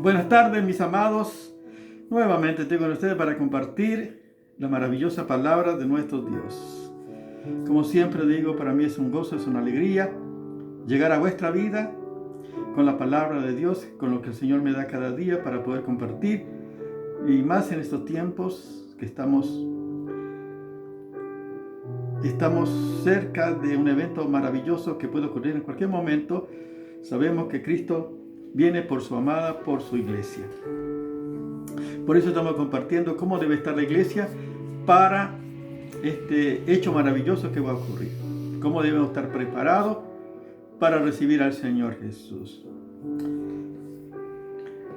Buenas tardes, mis amados. Nuevamente estoy con ustedes para compartir la maravillosa palabra de nuestro Dios. Como siempre digo, para mí es un gozo, es una alegría llegar a vuestra vida con la palabra de Dios, con lo que el Señor me da cada día para poder compartir. Y más en estos tiempos que estamos cerca de un evento maravilloso que puede ocurrir en cualquier momento. Sabemos que Cristo viene por su amada, por su iglesia. Por eso estamos compartiendo cómo debe estar la iglesia para este hecho maravilloso que va a ocurrir. Cómo debemos estar preparados para recibir al Señor Jesús.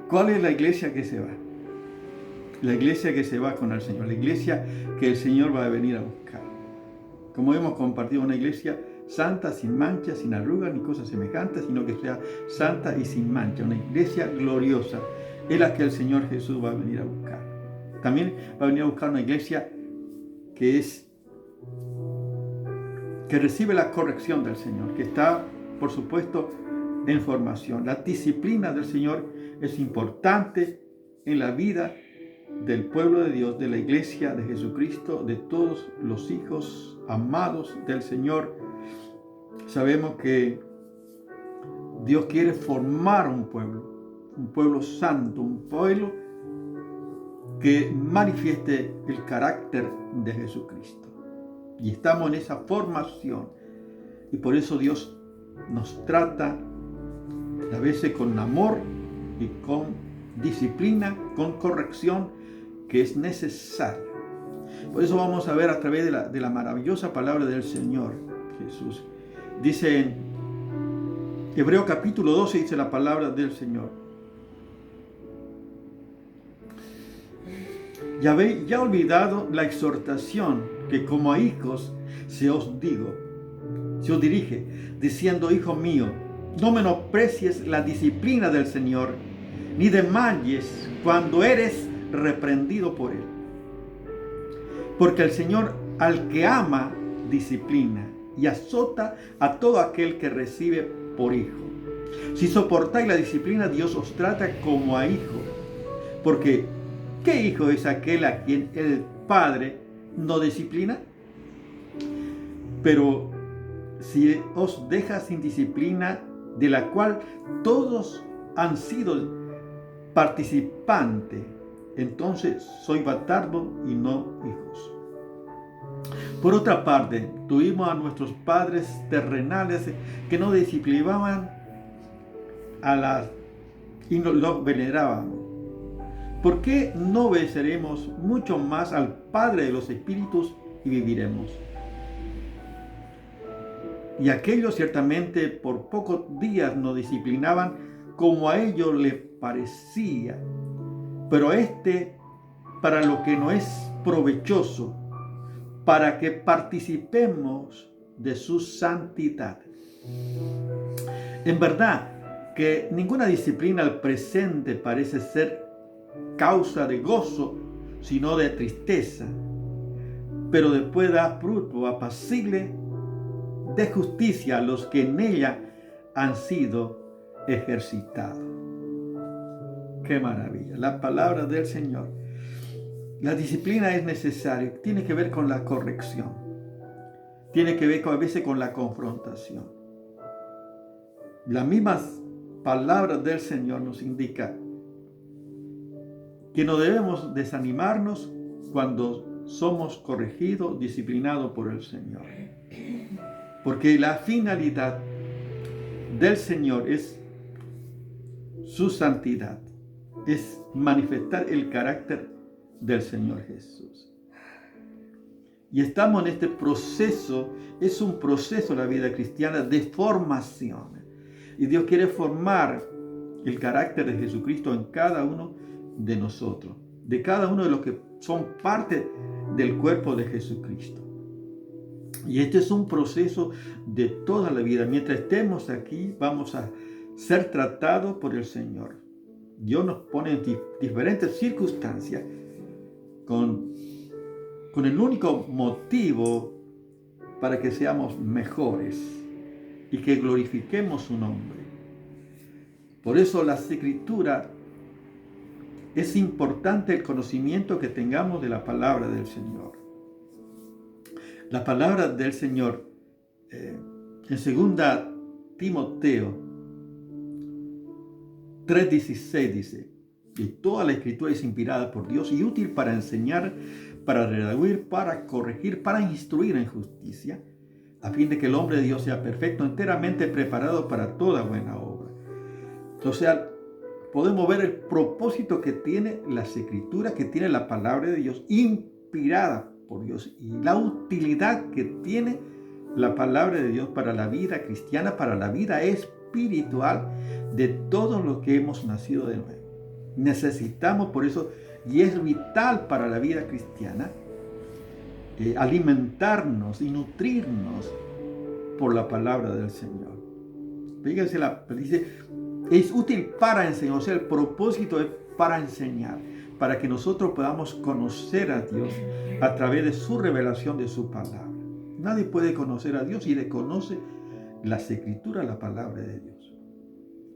¿Cuál es la iglesia que se va? La iglesia que se va con el Señor. La iglesia que el Señor va a venir a buscar. Como hemos compartido, una iglesia santa, sin mancha, sin arrugas ni cosas semejantes, sino que sea santa y sin mancha. Una iglesia gloriosa es la que el Señor Jesús va a venir a buscar. También va a venir a buscar una iglesia que recibe la corrección del Señor, que está, por supuesto, en formación. La disciplina del Señor es importante en la vida del pueblo de Dios, de la iglesia de Jesucristo, de todos los hijos amados del Señor. Sabemos que Dios quiere formar un pueblo santo, un pueblo que manifieste el carácter de Jesucristo. Y estamos en esa formación. Y por eso Dios nos trata a veces con amor y con disciplina, con corrección que es necesaria. Por eso vamos a ver a través de la maravillosa palabra del Señor Jesús. Dice en Hebreos capítulo 12, dice la palabra del Señor: ya habéis ya olvidado la exhortación que como a hijos se os dirige, diciendo: hijo mío, no menosprecies la disciplina del Señor, ni desmayes cuando eres reprendido por Él. Porque el Señor al que ama disciplina y azota a todo aquel que recibe por hijo. Si soportáis la disciplina, Dios os trata como a hijos. Porque ¿qué hijo es aquel a quien el Padre no disciplina? Pero si os deja sin disciplina, de la cual todos han sido participantes, entonces soy bastardo y no hijos. Por otra parte, tuvimos a nuestros padres terrenales que no disciplinaban y los veneraban. ¿Por qué no obedeceremos mucho más al Padre de los Espíritus y viviremos? Y aquellos ciertamente por pocos días nos disciplinaban como a ellos les parecía, pero para lo que no es provechoso, para que participemos de su santidad. En verdad que ninguna disciplina al presente parece ser causa de gozo, sino de tristeza, pero después da fruto apacible de justicia a los que en ella han sido ejercitados. ¡Qué maravilla! La palabra del Señor. La disciplina es necesaria, tiene que ver con la corrección, tiene que ver a veces con la confrontación. Las mismas palabras del Señor nos indica que no debemos desanimarnos cuando somos corregidos, disciplinados por el Señor. Porque la finalidad del Señor es su santidad, es manifestar el carácter del Señor Jesús. Y estamos en este proceso, es un proceso la vida cristiana de formación. Y Dios quiere formar el carácter de Jesucristo en cada uno de nosotros, de cada uno de los que son parte del cuerpo de Jesucristo. Y este es un proceso de toda la vida. Mientras estemos aquí, vamos a ser tratados por el Señor. Dios nos pone en diferentes circunstancias con el único motivo para que seamos mejores y que glorifiquemos su nombre. Por eso las Escrituras es importante el conocimiento que tengamos de la palabra del Señor. La palabra del Señor, en 2 Timoteo 3:16 dice, y toda la escritura es inspirada por Dios y útil para enseñar, para redarguir, para corregir, para instruir en justicia, a fin de que el hombre de Dios sea perfecto, enteramente preparado para toda buena obra. O sea, podemos ver el propósito que tiene las escrituras, que tiene la palabra de Dios, inspirada por Dios, y la utilidad que tiene la palabra de Dios para la vida cristiana, para la vida espiritual de todos los que hemos nacido de nuevo. Necesitamos por eso, y es vital para la vida cristiana, alimentarnos y nutrirnos por la palabra del Señor. Fíjense, dice, es útil para enseñar, o sea, el propósito es para enseñar, para que nosotros podamos conocer a Dios a través de su revelación de su palabra. Nadie puede conocer a Dios y le conoce las escrituras, la palabra de Dios.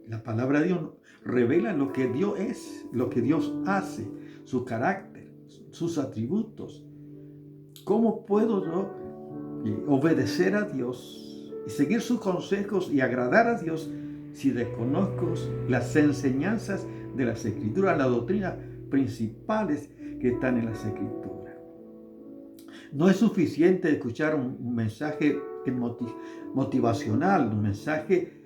La palabra de Dios revela lo que Dios es, lo que Dios hace, su carácter, sus atributos. ¿Cómo puedo yo obedecer a Dios y seguir sus consejos y agradar a Dios si desconozco las enseñanzas de las Escrituras, las doctrinas principales que están en las Escrituras? No es suficiente escuchar un mensaje motivacional, un mensaje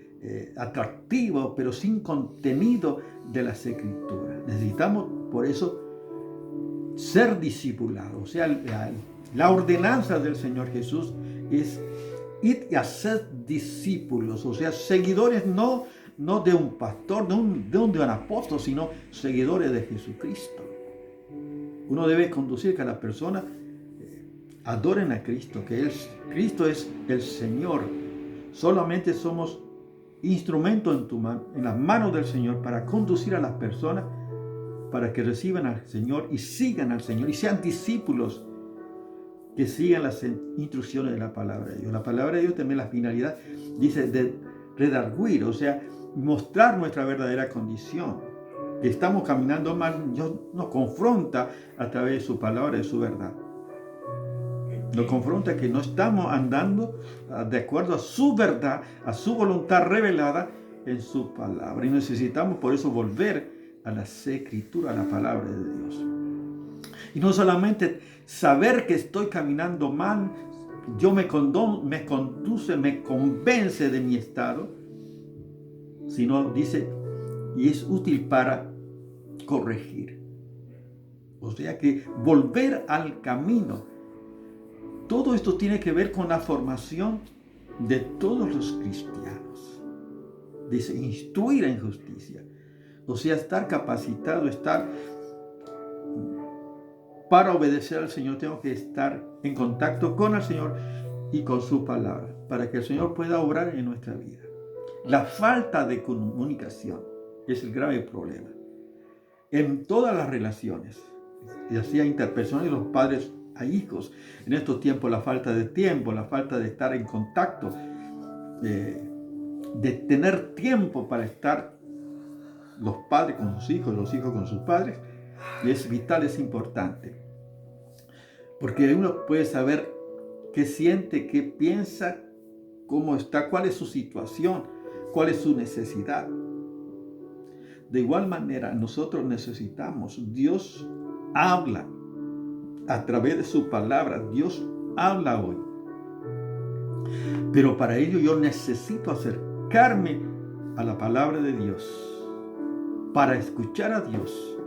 atractivo, pero sin contenido de las Escrituras. Necesitamos, por eso, ser discipulados. O sea, la ordenanza del Señor Jesús es ir y hacer discípulos, o sea, seguidores no de un pastor, de un apóstol, sino seguidores de Jesucristo. Uno debe conducir que a las personas adoren a Cristo, que Cristo es el Señor. Solamente somos instrumentos en las manos del Señor para conducir a las personas para que reciban al Señor y sigan al Señor y sean discípulos que sigan las instrucciones de la palabra de Dios. La palabra de Dios también, la finalidad, dice, de redarguir, o sea, mostrar nuestra verdadera condición. Que estamos caminando mal, Dios nos confronta a través de su palabra, de su verdad. Nos confronta que no estamos andando de acuerdo a su verdad, a su voluntad revelada en su palabra. Y necesitamos por eso volver a las Escrituras, a la palabra de Dios. Y no solamente saber que estoy caminando mal, me conduce, me convence de mi estado, sino dice, y es útil para corregir. O sea que volver al camino. Todo esto tiene que ver con la formación de todos los cristianos. Dice, instruir en justicia. O sea, estar capacitado, para obedecer al Señor, tengo que estar en contacto con el Señor y con su palabra, para que el Señor pueda obrar en nuestra vida. La falta de comunicación es el grave problema en todas las relaciones, ya sea interpersonales, los padres a hijos. En estos tiempos, la falta de tiempo, la falta de estar en contacto, de tener tiempo para estar los padres con sus hijos, los hijos con sus padres, es vital, es importante. Porque uno puede saber qué siente, qué piensa, cómo está, cuál es su situación, cuál es su necesidad. De igual manera, nosotros necesitamos, Dios habla a través de su palabra, Dios habla hoy. Pero para ello yo necesito acercarme a la palabra de Dios, para escuchar a Dios,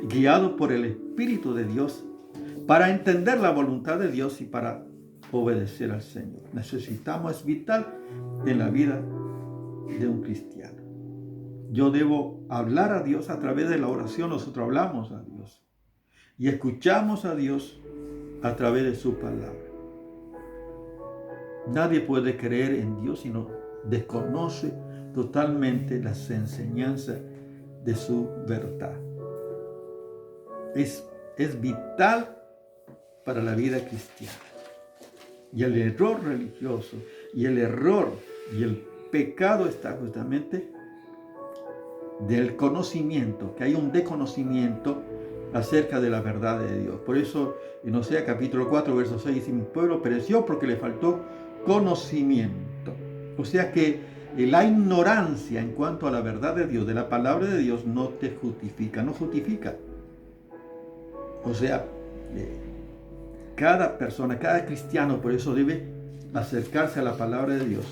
guiado por el Espíritu de Dios, para entender la voluntad de Dios y para obedecer al Señor. Necesitamos, es vital en la vida de un cristiano. Yo debo hablar a Dios a través de la oración. Nosotros hablamos a Dios y escuchamos a Dios a través de su palabra. Nadie puede creer en Dios si no desconoce totalmente las enseñanzas de su verdad. Es vital para la vida cristiana. Y el error religioso y el error y el pecado está justamente del conocimiento, que hay un desconocimiento acerca de la verdad de Dios. Por eso en Oseas capítulo 4, verso 6 dice: mi pueblo pereció porque le faltó conocimiento. O sea que la ignorancia en cuanto a la verdad de Dios, de la palabra de Dios, no te justifica, no justifica. O sea, cada persona, cada cristiano, por eso debe acercarse a la palabra de Dios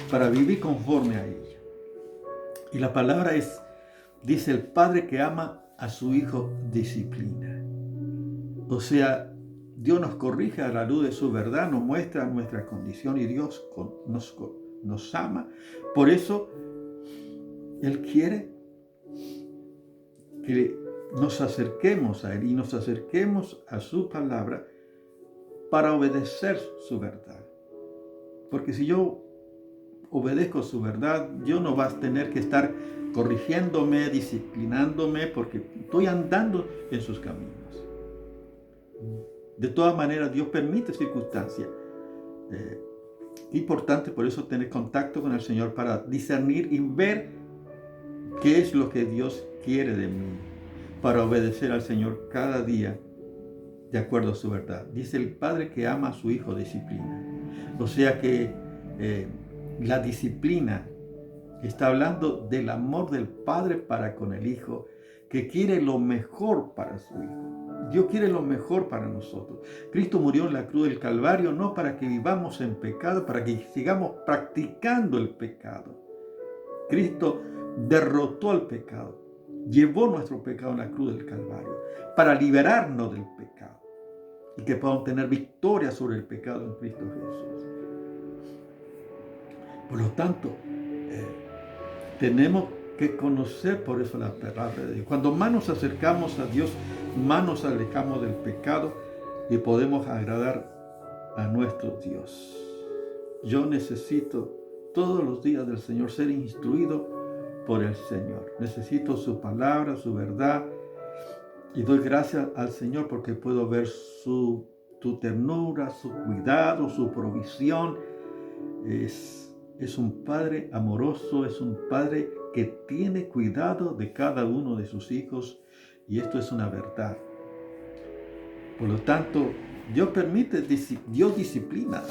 para vivir conforme a ella. Y la palabra es, dice, el padre que ama a su hijo disciplina. O sea, Dios nos corrige a la luz de su verdad, nos muestra nuestra condición y Dios nos ama. Por eso, Él quiere que nos acerquemos a Él y nos acerquemos a su palabra para obedecer su verdad. Porque si yo obedezco su verdad, yo no vas a tener que estar corrigiéndome, disciplinándome, porque estoy andando en sus caminos. De todas maneras, Dios permite circunstancias. Importante por eso tener contacto con el Señor para discernir y ver qué es lo que Dios quiere de mí, para obedecer al Señor cada día de acuerdo a su verdad. Dice el padre que ama a su hijo disciplina. O sea que la disciplina está hablando del amor del padre para con el hijo, que quiere lo mejor para su hijo. Dios quiere lo mejor para nosotros. Cristo murió en la cruz del Calvario no para que vivamos en pecado, para que sigamos practicando el pecado. Cristo derrotó al pecado, llevó nuestro pecado en la cruz del Calvario para liberarnos del pecado y que podamos tener victoria sobre el pecado en Cristo Jesús. Por lo tanto, tenemos que conocer por eso la palabra de Dios. Cuando más nos acercamos a Dios, más nos alejamos del pecado y podemos agradar a nuestro Dios. Yo necesito todos los días del Señor ser instruido por el Señor. Necesito su palabra, su verdad, y doy gracias al Señor porque puedo ver su ternura, su cuidado, su provisión. Es un Padre amoroso, es un Padre que tiene cuidado de cada uno de sus hijos, y esto es una verdad. Por lo tanto, Dios disciplina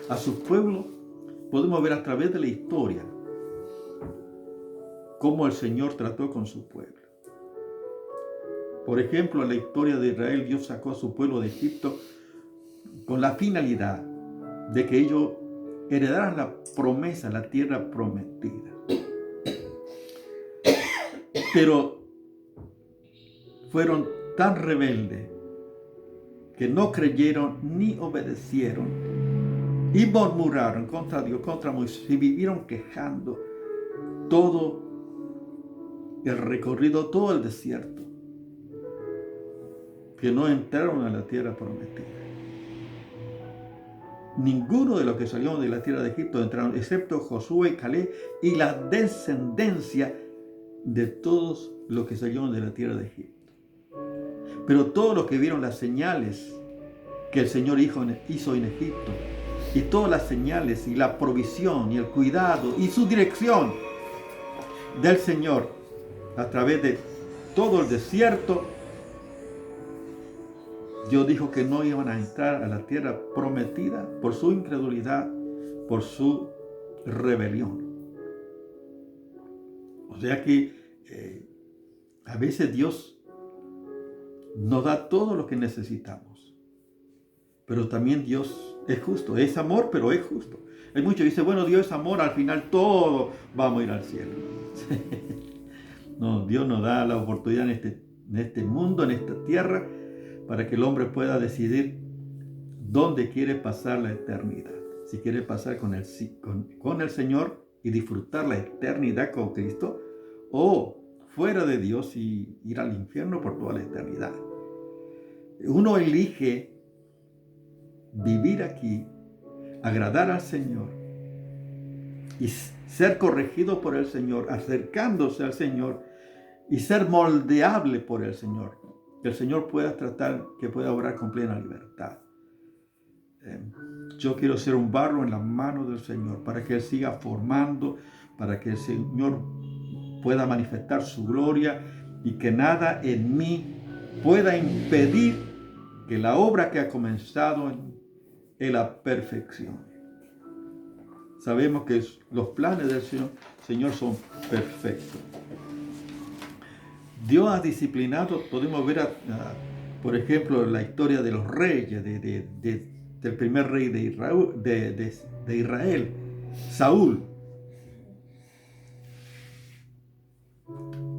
a su pueblo. Podemos ver a través de la historia cómo el Señor trató con su pueblo. Por ejemplo, en la historia de Israel, Dios sacó a su pueblo de Egipto con la finalidad de que ellos heredaran la promesa, la tierra prometida. Pero fueron tan rebeldes que no creyeron ni obedecieron y murmuraron contra Dios, contra Moisés, y vivieron quejando todo el recorrido, todo el desierto, que no entraron a la tierra prometida. Ninguno de los que salieron de la tierra de Egipto entraron, excepto Josué y Caleb y la descendencia de todos los que salieron de la tierra de Egipto. Pero todos los que vieron las señales que el Señor hizo en Egipto, y todas las señales y la provisión y el cuidado y su dirección del Señor a través de todo el desierto, Dios dijo que no iban a entrar a la tierra prometida por su incredulidad, por su rebelión. O sea que a veces Dios nos da todo lo que necesitamos, pero también Dios es justo, es amor, pero es justo. Hay muchos que dicen, bueno, Dios es amor, al final todos vamos a ir al cielo. No, Dios nos da la oportunidad en este mundo, en esta tierra, para que el hombre pueda decidir dónde quiere pasar la eternidad. Si quiere pasar con el Señor y disfrutar la eternidad con Cristo, o fuera de Dios y ir al infierno por toda la eternidad. Uno elige vivir aquí, agradar al Señor y ser corregido por el Señor, acercándose al Señor y ser moldeable por el Señor. Que el Señor pueda tratar, que pueda obrar con plena libertad. Yo quiero ser un barro en las manos del Señor para que Él siga formando, para que el Señor pueda manifestar su gloria y que nada en mí pueda impedir que la obra que ha comenzado en la perfección. Sabemos que los planes del Señor son perfectos. Dios ha disciplinado, podemos ver, por ejemplo, la historia de los reyes, del primer rey de Israel, Saúl.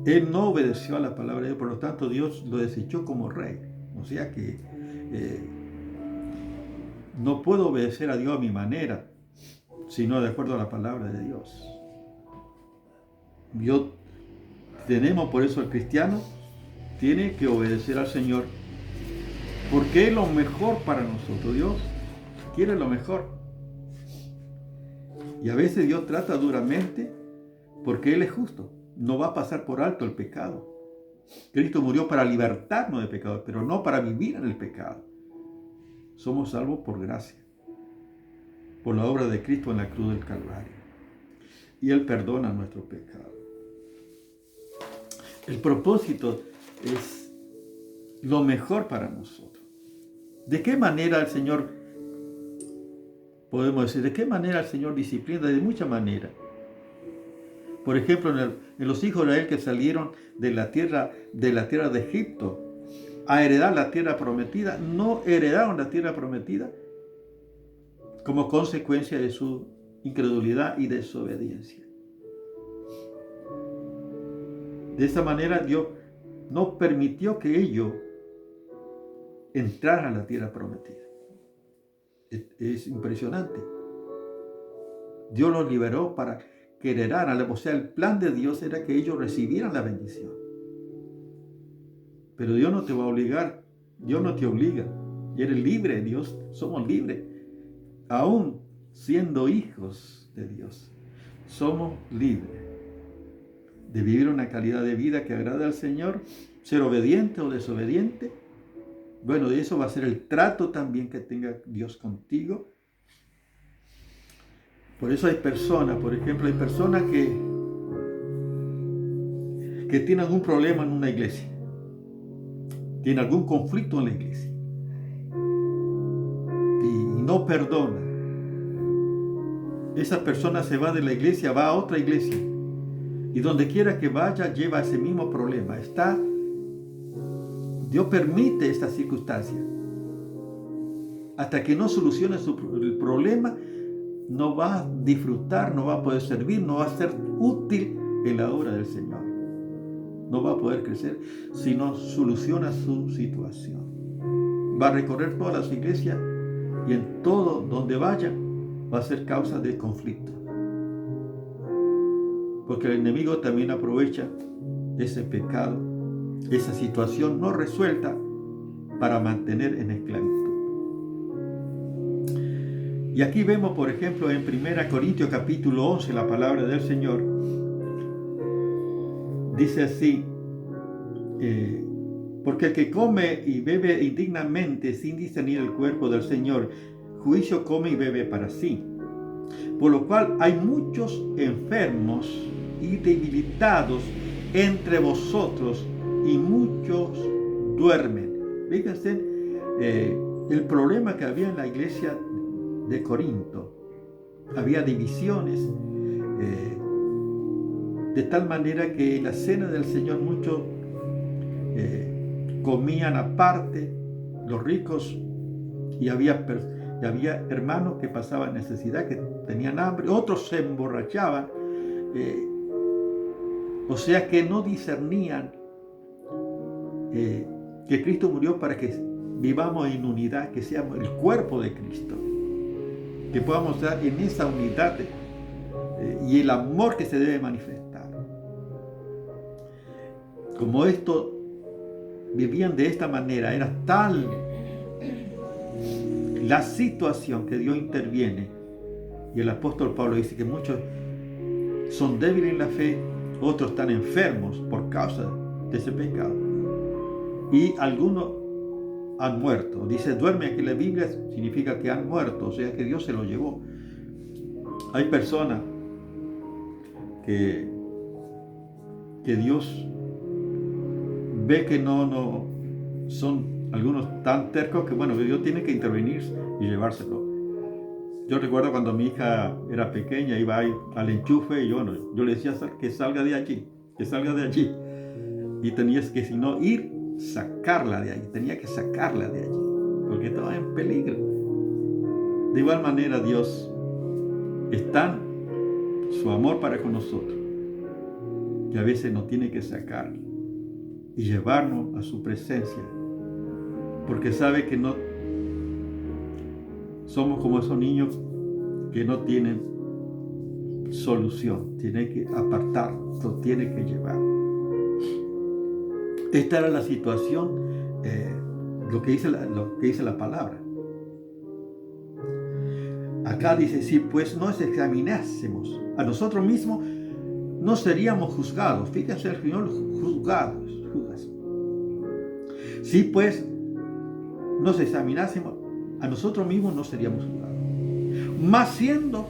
Él no obedeció a la palabra de Dios, por lo tanto Dios lo desechó como rey. O sea que no puedo obedecer a Dios a mi manera, sino de acuerdo a la palabra de Dios. Tenemos por eso el cristiano tiene que obedecer al Señor, porque es lo mejor para nosotros. Dios quiere lo mejor. Y a veces Dios trata duramente porque Él es justo. No va a pasar por alto el pecado. Cristo murió para libertarnos del pecado, pero no para vivir en el pecado. Somos salvos por gracia, por la obra de Cristo en la cruz del Calvario. Y Él perdona nuestro pecado. El propósito es lo mejor para nosotros. ¿De qué manera el Señor, podemos decir, de qué manera el Señor disciplina? De muchas maneras. Por ejemplo, en los hijos de Israel que salieron de la tierra de Egipto a heredar la tierra prometida, no heredaron la tierra prometida como consecuencia de su incredulidad y desobediencia. De esa manera Dios no permitió que ellos entraran a la tierra prometida. Es impresionante. Dios los liberó para que heredaran, o sea, el plan de Dios era que ellos recibieran la bendición. Pero Dios no te va a obligar, Dios no te obliga. Y eres libre, Dios, somos libres. Aún siendo hijos de Dios, somos libres de vivir una calidad de vida que agrade al Señor, ser obediente o desobediente. Bueno, de eso va a ser el trato también que tenga Dios contigo. Por eso hay personas, por ejemplo, hay personas que tienen algún problema en una iglesia, tienen algún conflicto en la iglesia y no perdona. Esa persona se va de la iglesia, va a otra iglesia y donde quiera que vaya lleva ese mismo problema. Dios permite esta circunstancia. Hasta que no solucione el problema, no va a disfrutar, no va a poder servir, no va a ser útil en la obra del Señor. No va a poder crecer si no soluciona su situación. Va a recorrer todas las iglesias y en todo donde vaya va a ser causa de conflicto. Porque el enemigo también aprovecha ese pecado, esa situación no resuelta para mantener en esclavitud. Y aquí vemos, por ejemplo, en 1 Corintios capítulo 11, la palabra del Señor. Dice así, porque el que come y bebe indignamente sin discernir el cuerpo del Señor, juicio come y bebe para sí. Por lo cual hay muchos enfermos y debilitados entre vosotros y muchos duermen. Fíjense el problema que había en la iglesia de Corinto. Había divisiones, de tal manera que en la cena del Señor muchos comían aparte, los ricos, y había hermanos que pasaban necesidad, que tenían hambre, otros se emborrachaban, o sea que no discernían que Cristo murió para que vivamos en unidad, que seamos el cuerpo de Cristo, que podamos estar en esa unidad y el amor que se debe manifestar. Como esto vivían de esta manera, era tal la situación que Dios interviene, y el apóstol Pablo dice que muchos son débiles en la fe, otros están enfermos por causa de ese pecado, y algunos han muerto. Dice duerme aquí en la Biblia, significa que han muerto, o sea que Dios se los llevó. Hay personas que Dios ve que no son algunos tan tercos que, bueno, Dios tiene que intervenir y llevárselo. Yo recuerdo cuando mi hija era pequeña, iba ahí al enchufe y bueno, yo le decía que salga de allí, que salga de allí. Y tenías que, si no, sacarla de allí, tenía que sacarla de allí, porque estaba en peligro. De igual manera, Dios está su amor para con nosotros, y a veces nos tiene que sacar y llevarnos a su presencia, porque sabe que no somos como esos niños que no tienen solución. Tiene que apartarnos, lo tiene que llevar. Esta era la situación, lo que dice la palabra. Acá dice, si pues nos examinásemos a nosotros mismos, no seríamos juzgados. Fíjense el Señor, juzgados. Si pues nos examinásemos a nosotros mismos, no seríamos juzgados. Mas siendo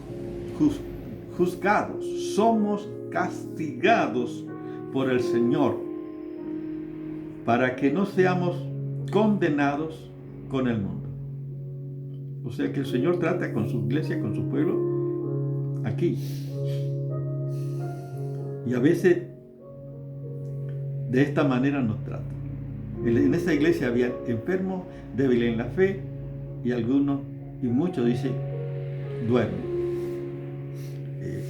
juzgados, somos castigados por el Señor, para que no seamos condenados con el mundo. O sea que el Señor trata con su iglesia, con su pueblo, aquí. Y a veces de esta manera nos trata. En esa iglesia había enfermos, débiles en la fe, y algunos, y muchos dicen, duermen.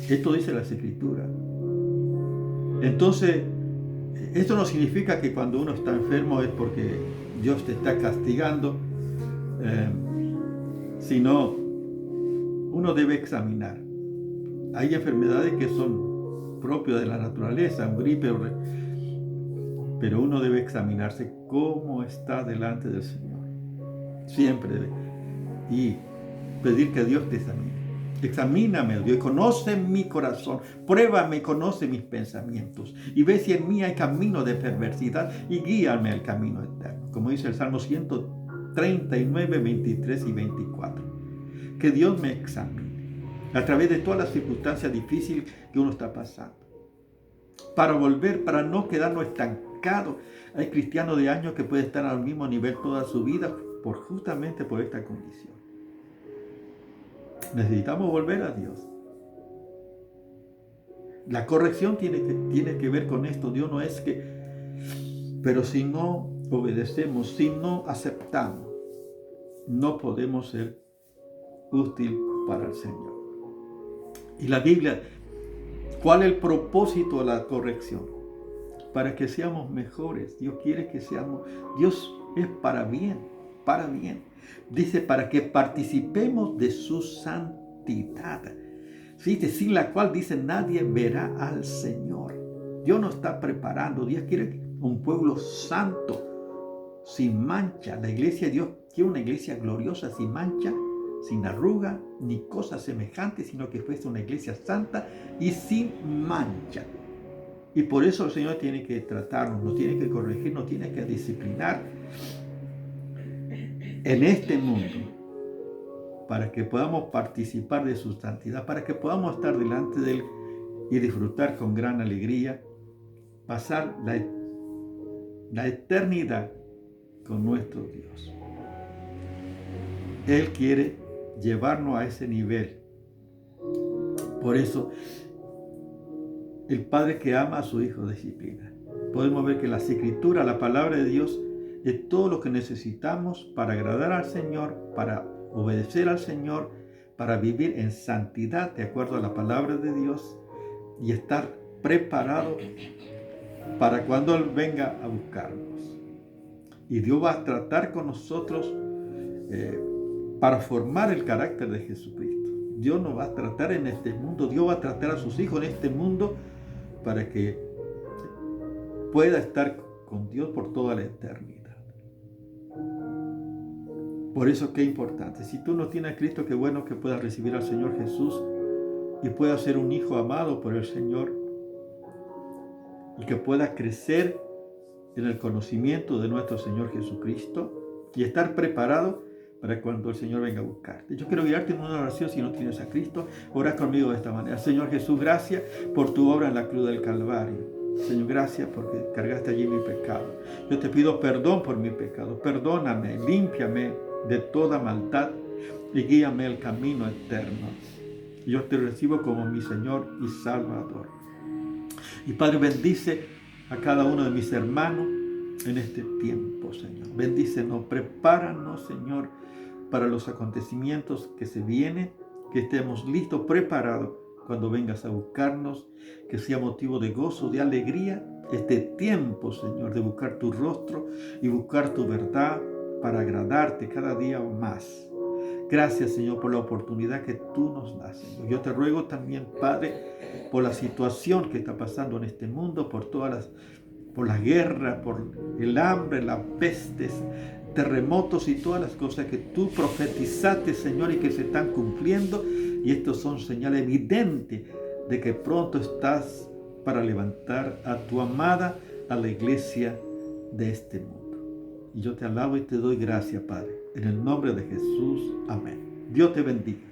Esto dice las Escrituras. Entonces, esto no significa que cuando uno está enfermo es porque Dios te está castigando, sino uno debe examinar. Hay enfermedades que son propias de la naturaleza, un gripe, pero uno debe examinarse cómo está delante del Señor. Siempre debe. Y pedir que Dios te examine. Examíname, Dios, conoce mi corazón, pruébame, conoce mis pensamientos y ve si en mí hay camino de perversidad y guíame al camino eterno. Como dice el Salmo 139, 23 y 24. Que Dios me examine a través de todas las circunstancias difíciles que uno está pasando. Para volver, para no quedarnos estancados. Hay cristianos de años que pueden estar al mismo nivel toda su vida justamente por esta condición. Necesitamos volver a Dios. La corrección tiene que ver con esto. Dios no es que... Pero si no obedecemos, si no aceptamos, no podemos ser útil para el Señor. Y la Biblia, ¿cuál es el propósito de la corrección? Para que seamos mejores. Dios quiere que seamos... Dios es para bien, para bien. Dice, para que participemos de su santidad. Fíjate, sin la cual dice, nadie verá al Señor. Dios nos está preparando. Dios quiere un pueblo santo, sin mancha. La iglesia de Dios quiere una iglesia gloriosa, sin mancha, sin arruga, ni cosa semejante, sino que fuese una iglesia santa y sin mancha. Y por eso el Señor tiene que tratarnos, nos tiene que corregir, nos tiene que disciplinar en este mundo, para que podamos participar de su santidad, para que podamos estar delante de Él y disfrutar con gran alegría, pasar la eternidad con nuestro Dios. Él quiere llevarnos a ese nivel. Por eso, el Padre que ama a su Hijo disciplina. Podemos ver que las Escrituras, la palabra de Dios, es todo lo que necesitamos para agradar al Señor, para obedecer al Señor, para vivir en santidad de acuerdo a la palabra de Dios y estar preparado para cuando Él venga a buscarnos. Y Dios va a tratar con nosotros para formar el carácter de Jesucristo. Dios nos va a tratar en este mundo, Dios va a tratar a sus hijos en este mundo para que pueda estar con Dios por toda la eternidad. Por eso qué importante. Si tú no tienes a Cristo, qué bueno que puedas recibir al Señor Jesús y puedas ser un hijo amado por el Señor y que puedas crecer en el conocimiento de nuestro Señor Jesucristo y estar preparado para cuando el Señor venga a buscarte. Yo quiero guiarte en una oración. Si no tienes a Cristo, ora conmigo de esta manera. Señor Jesús, gracias por tu obra en la cruz del Calvario. Señor, gracias porque cargaste allí mi pecado. Yo te pido perdón por mi pecado. Perdóname, límpiame de toda maldad y guíame al camino eterno. Yo te recibo como mi Señor y Salvador. Y Padre, bendice a cada uno de mis hermanos en este tiempo, Señor. Bendícenos, prepáranos, Señor, para los acontecimientos que se vienen, que estemos listos, preparados cuando vengas a buscarnos, que sea motivo de gozo, de alegría, este tiempo, Señor, de buscar tu rostro y buscar tu verdad para agradarte cada día más. Gracias, Señor, por la oportunidad que tú nos das, Señor. Yo te ruego también, Padre, por la situación que está pasando en este mundo, por la guerra, por el hambre, las pestes, terremotos y todas las cosas que tú profetizaste, Señor, y que se están cumpliendo. Y estos son señales evidentes de que pronto estás para levantar a tu amada, a la iglesia de este mundo. Y yo te alabo y te doy gracias, Padre. En el nombre de Jesús. Amén. Dios te bendiga.